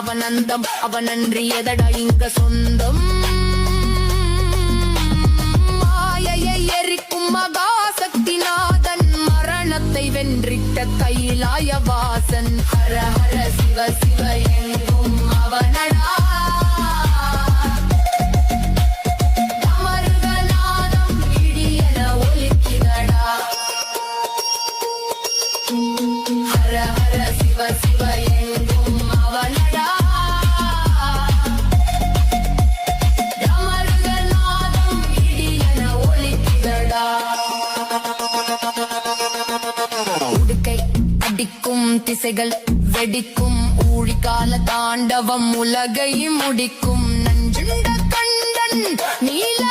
அவனந்தம் அவனன்றி எதடா இங்க சொந்தம் மாயையை எரிக்கும் மகாசக்திநாதன் மரணத்தை வென்றிட்ட கைலாய வாசன் ஹர ஹர சிவ சிவ எங்கும் அவனடா ஹர ஹர சிவ சிவ எங்கும் அவனடா தமருகநாதம் இடியென ஒலிக்கிறடா உடுக்கை அடிக்கும் திசைகள் வெடிக்கும் ஊழிக்கால தாண்டவம் உலகை முடிக்கும் நஞ்சுண்ட கண்டன் நீல